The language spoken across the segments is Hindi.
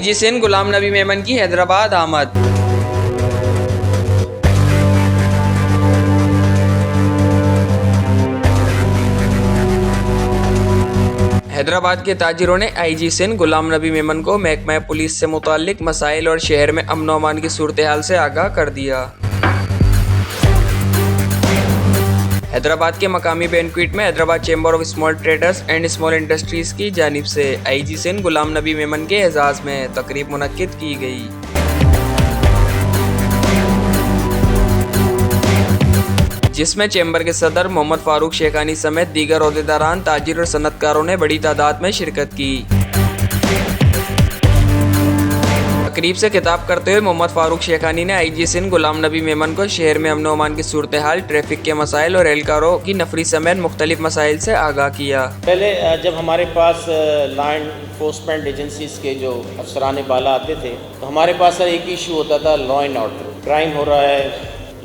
आईजी सिंध गुलाम नबी मेमन की हैदराबाद आमद। हैदराबाद के ताजिरों ने आईजी सिंध गुलाम नबी मेमन को महकमा पुलिस से मुताल्लिक मसाइल और शहर में अमन अमान की सूरत हाल से आगाह कर दिया। हैदराबाद के मकामी बैंक्वेट में Hyderabad chamber of small traders and small industries की जानिब से आईजी सिंध गुलाम नबी मेमन के एजाज़ में तकरीब मुनक्किद की गई, जिसमें चैम्बर के सदर मोहम्मद फारूक शेखानी समेत दीगर ओहदेदारान, ताजिर और सनतकारों ने बड़ी तादाद में शिरकत की। तकरीब से खिताब करते हुए मोहम्मद फारूक शेखानी ने आईजी सिंध गुलाम नबी मेमन को शहर में अमन अमान की सूरत हाल, ट्रैफिक के मसाइल और एहलकारों की नफरी समेत मुख्तलिफ मसाइल से आगाह किया। पहले जब हमारे पास लॉ एनफोर्समेंट एजेंसीज के जो अफसरान बाला आते थे तो हमारे पास सर एक इशू होता था, लॉ एंड ऑर्डर। क्राइम हो रहा है,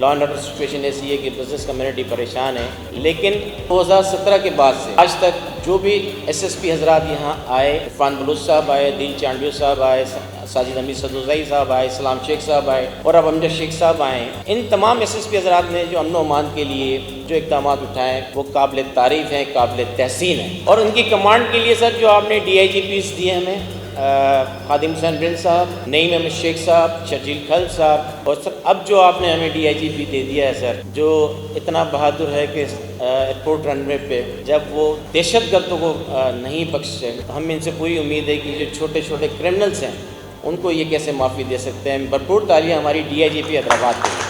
लॉ एंड ऑर्डर सिचुएशन ऐसी है कि बिजनेस कम्युनिटी परेशान है। लेकिन 2017 के बाद से आज तक जो भी एसएसपी हजरात यहाँ आए, इरफान बलूच साहब आए, दिल चांडियो साहब आए, साजिद हमीद सदुज़ई साहब आए, सलाम शेख साहब आए और अब अमजद शेख साहब आए, इन तमाम एसएसपी हजरात ने जो अमन अमान के लिए जो इक़दाम उठाए वो काबिल तारीफ़ हैं, काबिल तहसीन हैं। और उनकी कमांड के लिए सर जो आपने DIGPs दिए हमें, खादिम हुसैन बिन साहब, नईम अहमद शेख साहब, शर्जील खल साहब, और सर अब जो आपने हमें DIGP दे दिया है सर, जो इतना बहादुर है कि एयरपोर्ट रनवे पे जब वो दहशतगर्दों को नहीं बख्शे, तो हम इनसे पूरी उम्मीद है कि जो छोटे छोटे क्रिमिनल्स हैं उनको ये कैसे माफ़ी दे सकते हैं। भरपूर तालियां हमारी DIGP हैदराबाद के लिए।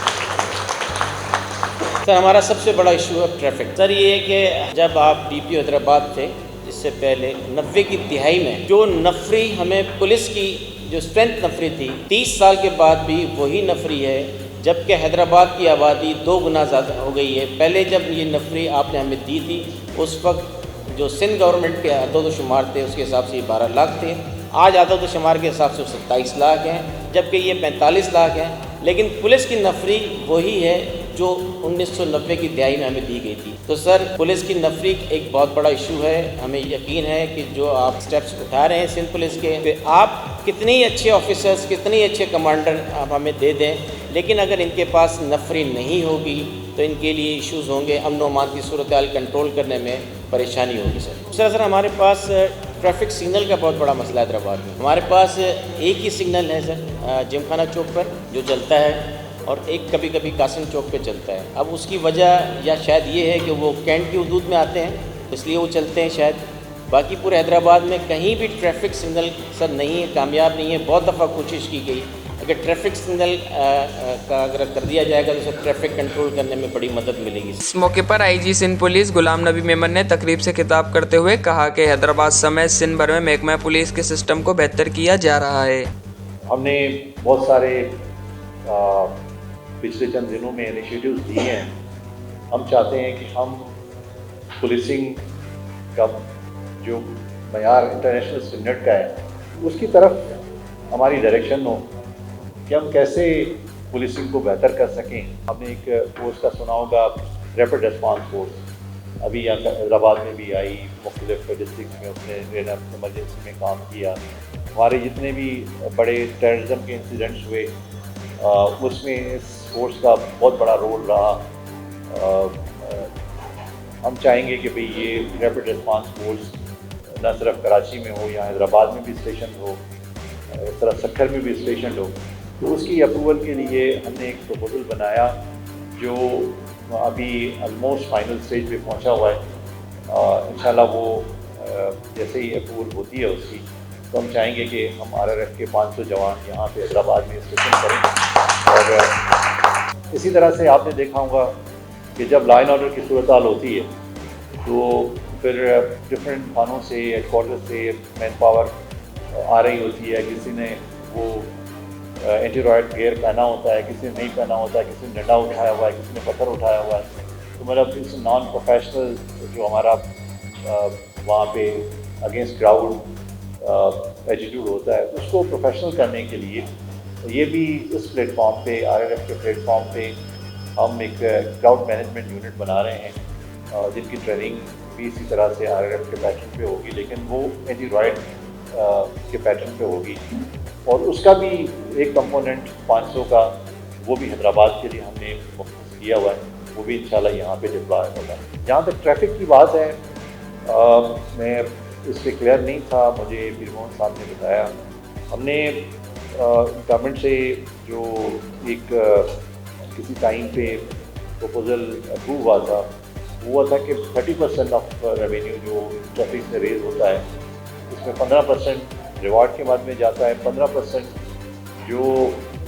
सर हमारा सबसे बड़ा इशू है ट्रैफिक। सर ये है कि जब आप DPO हैदराबाद थे इससे पहले 90 की तिहाई में जो नफरी हमें पुलिस की जो स्ट्रेंथ नफरी थी, 30 साल के बाद भी वही नफरी है, जबकि हैदराबाद की आबादी 2 गुना ज़्यादा हो गई है। पहले जब ये नफरी आपने हमें दी थी उस वक्त जो सिंध गवर्नमेंट के अदद-ओ-शुमार थे उसके हिसाब से ये 12 लाख थे, आज अदद-ओ-शुमार के हिसाब से 27 लाख हैं, जबकि ये 45 लाख हैं। लेकिन पुलिस की नफरी वही है जो 1990 की दिहाई में हमें दी गई थी। तो सर पुलिस की नफरी एक बहुत बड़ा इशू है। हमें यकीन है कि जो आप स्टेप्स उठा रहे हैं सिंध पुलिस के, फिर आप कितने ही अच्छे ऑफिसर्स, कितने ही अच्छे कमांडर आप हमें दे दें, लेकिन अगर इनके पास नफरी नहीं होगी तो इनके लिए इश्यूज़ होंगे, अमन अमान की सूरत हाल कंट्रोल करने में परेशानी होगी। सर हमारे पास ट्रैफिक सिग्नल का बहुत बड़ा मसला है हैदराबाद में। हमारे पास एक ही सिग्नल है सर जिमखाना चौक पर जो चलता है, और एक कभी कभी कासिम चौक पे चलता है। अब उसकी वजह या शायद ये है कि वो कैंट की हदूद में आते हैं इसलिए वो चलते हैं शायद। बाकी पूरे हैदराबाद में कहीं भी ट्रैफिक सिग्नल सर नहीं है, कामयाब नहीं है। बहुत दफ़ा कोशिश की गई, अगर ट्रैफिक सिग्नल का अगर कर दिया जाएगा तो सर ट्रैफिक कंट्रोल करने में बड़ी मदद मिलेगी। इस मौके पर आईजी सिंध पुलिस गुलाम नबी मेमन ने तकरीब से खिताब करते हुए कहा कि हैदराबाद समेत सिंध भर में महकमा पुलिस के सिस्टम को बेहतर किया जा रहा है। हमने बहुत सारे पिछले चंद दिनों में इनिशिएटिव्स दिए हैं। हम चाहते हैं कि हम पुलिसिंग का जो मयार इंटरनेशनल स्टैंडर्ड का है उसकी तरफ हमारी डायरेक्शन हो कि हम कैसे पुलिसिंग को बेहतर कर सकें। हमने एक फोर्स का सुना होगा, रैपिड रिस्पांस फोर्स, अभी यहाँ हैदराबाद में भी आई, मुख्तलिफ डिस्ट्रिक्ट में उसने इमरजेंसी में काम किया। हमारे जितने भी बड़े टेररिज्म के इंसिडेंट्स हुए उसमें इस फोर्स का बहुत बड़ा रोल रहा। हम चाहेंगे कि भाई ये रैपिड रिस्पांस फोर्स न सिर्फ कराची में हो या हैदराबाद में भी स्टेशन हो, इस तरह सक्खर में भी स्टेशन हो। तो उसकी अप्रूवल के लिए हमने एक प्रपोजल बनाया जो अभी ऑलमोस्ट फाइनल स्टेज पे पहुंचा हुआ है। इंशाल्लाह वो जैसे ही अप्रूवल होती है उसकी, तो हम चाहेंगे कि हम RRF के 500 जवान यहाँ पे हैदराबाद में स्टेशन करें। और इसी तरह से आपने देखा होगा कि जब लॉ एंड ऑर्डर की सूरत हाल होती है तो फिर डिफरेंट थानों से, हेडक्वार्टर से मैन पावर आ रही होती है। किसी ने वो एंटी रॉयड गियर पहना होता है, किसी ने नहीं पहना होता है, किसी ने डंडा उठाया हुआ है, किसी ने पत्थर उठाया हुआ है। तो मतलब इस नॉन प्रोफेशनल जो हमारा वहाँ पे अगेंस्ट क्राउड एटीट्यूड होता है उसको प्रोफेशनल करने के लिए ये भी इस प्लेटफॉर्म पे, RRF के प्लेटफॉर्म पे हम एक क्राउड मैनेजमेंट यूनिट बना रहे हैं जिनकी ट्रेनिंग भी इसी तरह से RRF के पैटर्न पे होगी, लेकिन वो एंटी रॉयड के पैटर्न पे होगी। और उसका भी एक कंपोनेंट 500 का वो भी हैदराबाद के लिए हमने मुख्तस किया हुआ है, वो भी इंशाल्लाह यहाँ पे डिप्लॉय होगा। जहाँ तक ट्रैफिक की बात है, मैं इस पर क्लियर नहीं था, मुझे पीर मोहम्मद साहब ने बताया। हमने गवर्नमेंट से जो एक किसी टाइम पे प्रपोजल अप्रूव हुआ था, वो हुआ था कि 30% ऑफ रेवेन्यू जो ट्रैफिक से रेज होता है उसमें 15% रिवार्ड के बाद में जाता है, 15% जो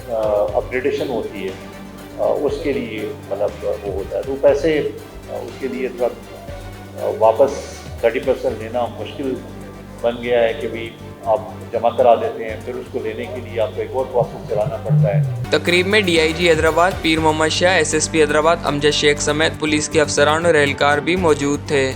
अपग्रेडेशन होती है उसके लिए मतलब वो होता है। तो पैसे उसके लिए थोड़ा वापस 30% लेना मुश्किल बन गया है कि भाई आप जमा करा देते हैं, फिर उसको लेने के लिए आपको एक और प्रोसेस चलाना पड़ता है। तकरीब में डीआईजी हैदराबाद पीर मोहम्मद शाह, एसएसपी हैदराबाद अमजद शेख समेत पुलिस के अफसरान और एहलकार भी मौजूद थे।